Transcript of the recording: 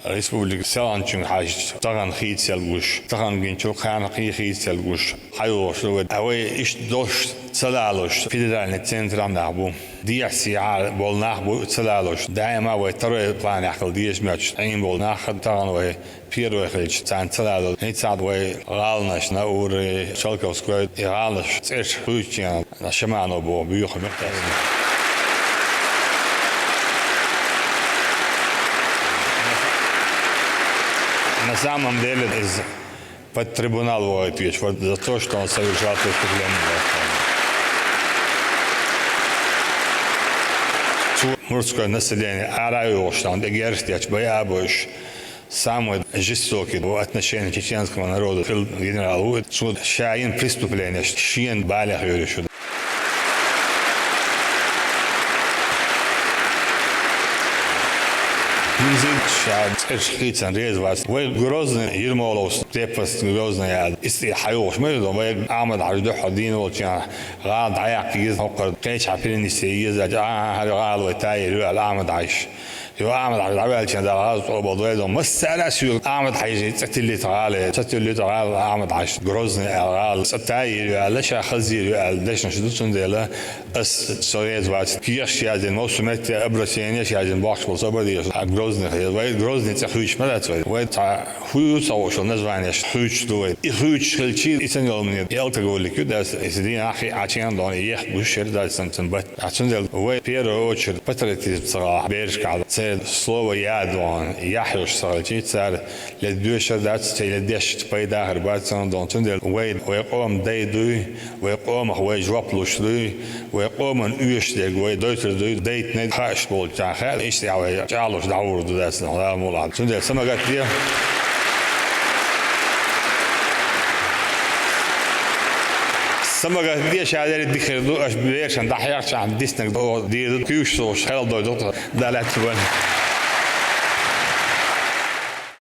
Respublik Selançın haş tagan xiyselguş tagan genço kan xiyselguş hayoslu ve iş doş salalos federalne centramda bu diye siyah bolnah bu salalos daima ve tarih plan akıl diyeş maç en bolnah tagan ve Piero Helic tan salalo nitsad ve galnaş na ur Chalkovskoy galnaş ses hüçyan na şamano bu büyük merkez. На самом деле под трибунал его отвечу вот за то, что он совершал преступление. Мужское население араю, что он дегерстяч боябуш самый жестокий в отношении чеченского народа генерал суд шаин преступление шиен балях юришу. Шхицан резвас وين грозный يرمولوس تيبس грозный يا استي حيوش ما يدو وين عمد على دو حدين وكان غاد عيق يز فقر قيش عفين يسيز هذا غال وتاير العمد عايش يو أعمد على العبال كان ده غاز وبضويدهم بس أنا شو أعمد حيجي تتلي تعال أعمد عايش جروزني غال ستاير ليش خزير ليش نشدتون ده بس سويت بعد كيش يا زين موسمات أبرسيني يا زين باخش بصبري جروزني جروزني تخويش ما تسوي وين خوش أو شو نزواني خوش دوي خوش خلشي إنسان يومني يلتقوا لك ده إسدين أخي عشان دوني يح بوشر ده سنتين بس عشان ده وين بيرو أوشر بترتي بصراحة بيرش كعب слово ядван яхюш сарчи цар ледюшер дат ледеш пайда харбатсан донтундел вей веқом дейду веқом хвей жваплушлу веқом уйштег вей дойтер дейт не хаш бол чахал иштява чалуш давурду дасн ламула тундел самагат дия سمعت دي شعار الدخل دو أش بيرشان ده حيرش عن ديسنك دو دي كيوش صوش خيال دو ده لا تبان